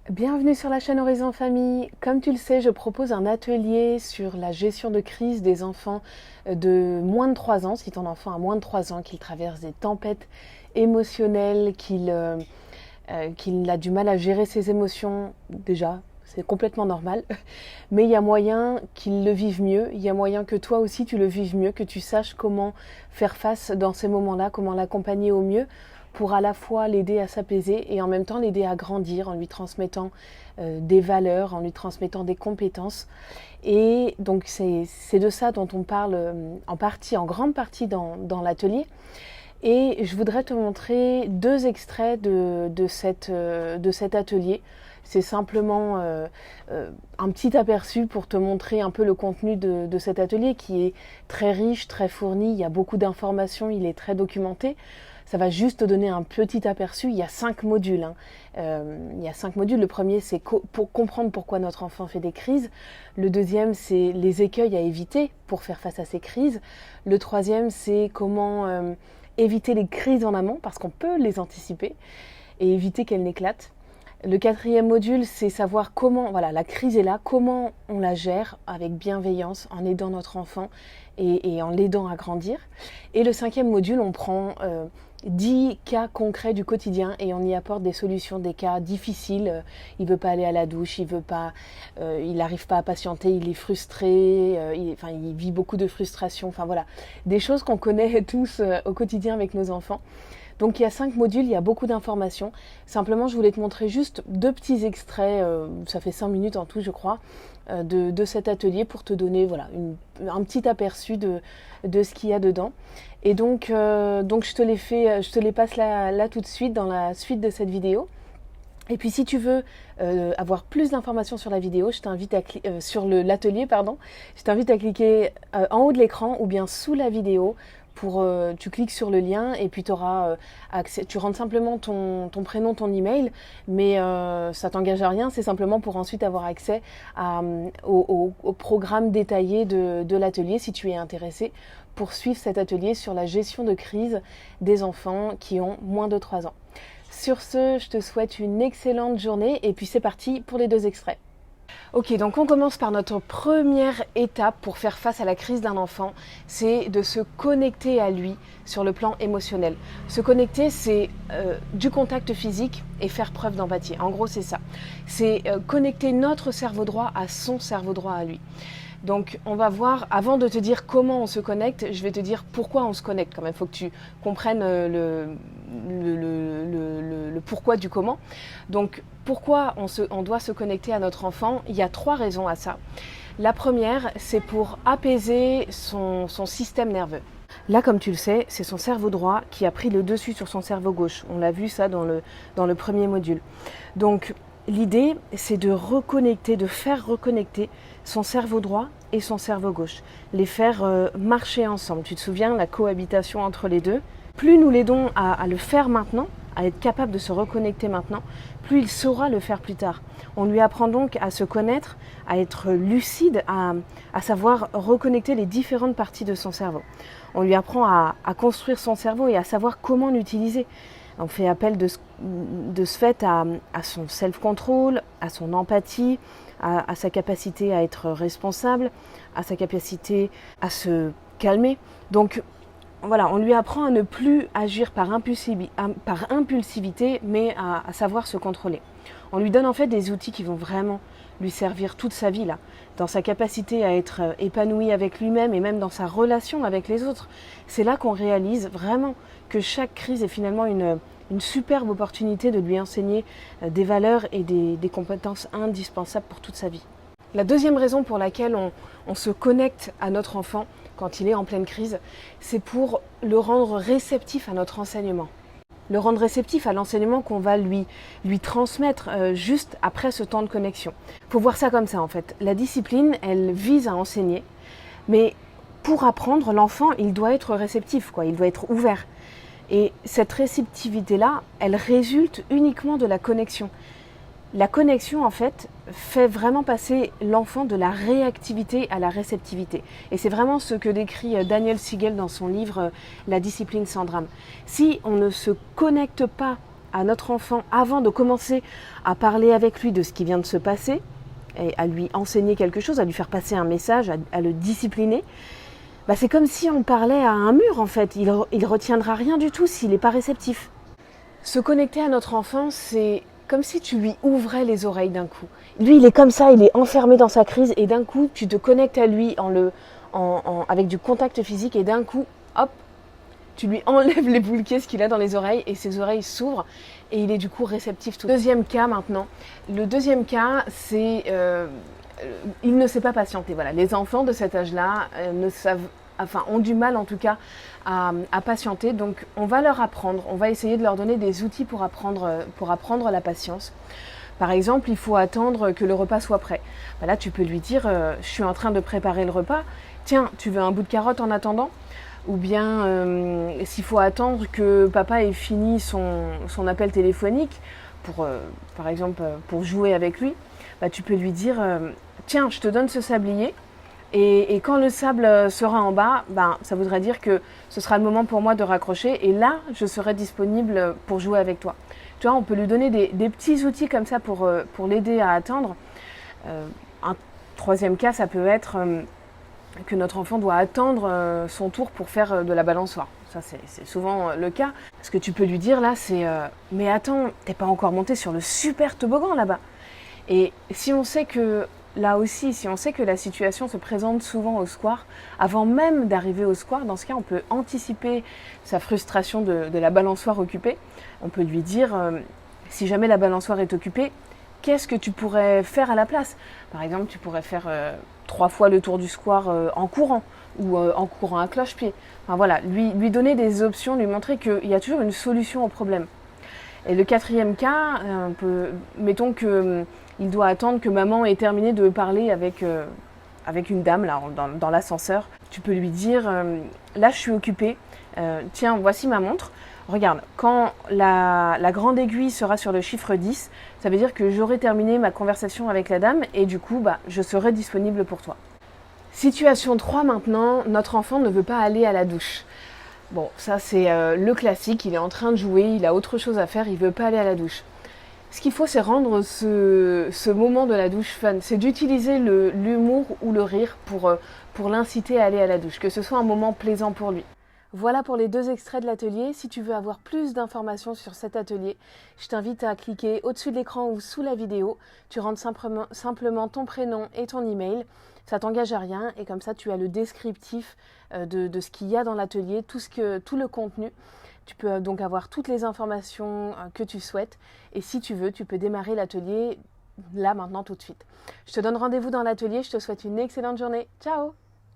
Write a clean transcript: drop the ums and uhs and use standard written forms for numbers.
Bienvenue sur la chaîne Horizon Famille. Comme tu le sais, je propose un atelier sur la gestion de crise des enfants de moins de 3 ans. Si ton enfant a moins de 3 ans, qu'il traverse des tempêtes émotionnelles, qu'il a du mal à gérer ses émotions, déjà, c'est complètement normal. Mais il y a moyen qu'il le vive mieux, il y a moyen que toi aussi tu le vives mieux, que tu saches comment faire face dans ces moments-là, comment l'accompagner au mieux pour à la fois l'aider à s'apaiser et en même temps l'aider à grandir en lui transmettant des valeurs, en lui transmettant des compétences. Et donc c'est de ça dont on parle en grande partie dans l'atelier. Et je voudrais te montrer 2 extraits de cet atelier. C'est simplement un petit aperçu pour te montrer un peu le contenu de cet atelier qui est très riche, très fourni. Il y a beaucoup d'informations, il est très documenté. Ça va juste te donner un petit aperçu. Il y a 5 modules. Il y a 5 modules. Le premier, c'est pour comprendre pourquoi notre enfant fait des crises. Le deuxième, c'est les écueils à éviter pour faire face à ces crises. Le troisième, c'est comment éviter les crises en amont, parce qu'on peut les anticiper, et éviter qu'elles n'éclatent. Le quatrième module, c'est savoir comment, voilà, la crise est là, comment on la gère avec bienveillance, en aidant notre enfant et en l'aidant à grandir. Et le 5e module, on prend 10 cas concrets du quotidien et on y apporte des solutions, des cas difficiles. Il veut pas aller à la douche, il n'arrive pas à patienter, il est frustré, il vit beaucoup de frustration. Enfin voilà, des choses qu'on connaît tous au quotidien avec nos enfants. Donc il y a 5 modules, il y a beaucoup d'informations. Simplement, je voulais te montrer juste 2 petits extraits, ça fait 5 minutes en tout je crois, de cet atelier pour te donner voilà, un petit aperçu de ce qu'il y a dedans. Et donc je te les passe là tout de suite dans la suite de cette vidéo. Et puis si tu veux avoir plus d'informations sur la vidéo, je t'invite à sur l'atelier, pardon, je t'invite à cliquer en haut de l'écran ou bien sous la vidéo. Tu cliques sur le lien et puis tu auras accès. Tu rentres simplement ton prénom, ton email, mais ça t'engage à rien. C'est simplement pour ensuite avoir accès au programme détaillé de l'atelier si tu es intéressé pour suivre cet atelier sur la gestion de crise des enfants qui ont moins de 3 ans. Sur ce, je te souhaite une excellente journée et puis c'est parti pour les 2 extraits. Ok, donc on commence par notre première étape pour faire face à la crise d'un enfant, c'est de se connecter à lui sur le plan émotionnel. Se connecter, c'est du contact physique et faire preuve d'empathie. En gros, c'est ça. C'est connecter notre cerveau droit à son cerveau droit à lui. Donc on va voir, avant de te dire comment on se connecte, je vais te dire pourquoi on se connecte quand même. Il faut que tu comprennes le pourquoi du comment. Donc pourquoi on doit se connecter à notre enfant? Il y a 3 raisons à ça. La première, c'est pour apaiser son système nerveux. Là, comme tu le sais, c'est son cerveau droit qui a pris le dessus sur son cerveau gauche. On l'a vu ça dans le premier module. Donc l'idée, c'est de reconnecter, de faire reconnecter son cerveau droit et son cerveau gauche. Les faire marcher ensemble. Tu te souviens, la cohabitation entre les deux. Plus nous l'aidons à le faire maintenant, à être capable de se reconnecter maintenant, plus il saura le faire plus tard. On lui apprend donc à se connaître, à être lucide, à savoir reconnecter les différentes parties de son cerveau. On lui apprend à construire son cerveau et à savoir comment l'utiliser. On fait appel de ce fait à son self-control, à son empathie, à sa capacité à être responsable, à sa capacité à se calmer. Donc voilà, on lui apprend à ne plus agir par impulsivité, mais à savoir se contrôler. On lui donne en fait des outils qui vont vraiment lui servir toute sa vie là, dans sa capacité à être épanoui avec lui-même et même dans sa relation avec les autres. C'est là qu'on réalise vraiment que chaque crise est finalement une superbe opportunité de lui enseigner des valeurs et des compétences indispensables pour toute sa vie. La deuxième raison pour laquelle on se connecte à notre enfant quand il est en pleine crise, c'est pour le rendre réceptif à notre enseignement. Le rendre réceptif à l'enseignement qu'on va lui transmettre juste après ce temps de connexion. Il faut voir ça comme ça en fait. La discipline, elle vise à enseigner, mais pour apprendre, l'enfant, il doit être réceptif, il doit être ouvert. Et cette réceptivité-là, elle résulte uniquement de la connexion. La connexion, en fait, fait vraiment passer l'enfant de la réactivité à la réceptivité. Et c'est vraiment ce que décrit Daniel Siegel dans son livre La discipline sans drame. Si on ne se connecte pas à notre enfant avant de commencer à parler avec lui de ce qui vient de se passer et à lui enseigner quelque chose, à lui faire passer un message, à le discipliner, c'est comme si on parlait à un mur en fait. Il retiendra rien du tout s'il n'est pas réceptif. Se connecter à notre enfant, c'est comme si tu lui ouvrais les oreilles d'un coup. Lui, il est comme ça, il est enfermé dans sa crise et d'un coup, tu te connectes à lui avec du contact physique et d'un coup, hop, tu lui enlèves les boules qu'il a dans les oreilles et ses oreilles s'ouvrent et il est du coup réceptif. Deuxième cas maintenant. Le deuxième cas, c'est il ne sait pas patienter. Voilà, les enfants de cet âge-là ont du mal en tout cas à patienter. Donc on va leur apprendre, on va essayer de leur donner des outils pour apprendre la patience. Par exemple, il faut attendre que le repas soit prêt. Là, tu peux lui dire, je suis en train de préparer le repas. Tiens, tu veux un bout de carotte en attendant ? Ou bien, s'il faut attendre que papa ait fini son appel téléphonique, par exemple, pour jouer avec lui, tu peux lui dire, tiens, je te donne ce sablier, et quand le sable sera en bas, ça voudrait dire que ce sera le moment pour moi de raccrocher, et là, je serai disponible pour jouer avec toi. Tu vois, on peut lui donner des petits outils comme ça pour l'aider à attendre. Un troisième cas, ça peut être que notre enfant doit attendre son tour pour faire de la balançoire. Ça, c'est souvent le cas. Ce que tu peux lui dire là, c'est mais attends, t'es pas encore monté sur le super toboggan là-bas. Et si on sait que là aussi, si on sait que la situation se présente souvent au square, avant même d'arriver au square, dans ce cas, on peut anticiper sa frustration de la balançoire occupée. On peut lui dire, si jamais la balançoire est occupée, qu'est-ce que tu pourrais faire à la place ? Par exemple, tu pourrais faire 3 fois le tour du square en courant ou en courant à cloche-pied. Enfin voilà, lui donner des options, lui montrer qu'il y a toujours une solution au problème. Et le quatrième cas, mettons qu'il doit attendre que maman ait terminé de parler avec une dame là, dans l'ascenseur. Tu peux lui dire, là je suis occupée, tiens, voici ma montre. Regarde, quand la grande aiguille sera sur le chiffre 10, ça veut dire que j'aurai terminé ma conversation avec la dame et du coup, je serai disponible pour toi. Situation 3 maintenant, notre enfant ne veut pas aller à la douche. Bon, ça c'est le classique, il est en train de jouer, il a autre chose à faire, il ne veut pas aller à la douche. Ce qu'il faut, c'est rendre ce moment de la douche fun. C'est d'utiliser l'humour ou le rire pour l'inciter à aller à la douche, que ce soit un moment plaisant pour lui. Voilà pour les 2 extraits de l'atelier. Si tu veux avoir plus d'informations sur cet atelier, je t'invite à cliquer au-dessus de l'écran ou sous la vidéo. Tu rentres simplement ton prénom et ton email. Ça t'engage à rien et comme ça tu as le descriptif de ce qu'il y a dans l'atelier, tout le contenu. Tu peux donc avoir toutes les informations que tu souhaites et si tu veux, tu peux démarrer l'atelier là maintenant tout de suite. Je te donne rendez-vous dans l'atelier, je te souhaite une excellente journée. Ciao!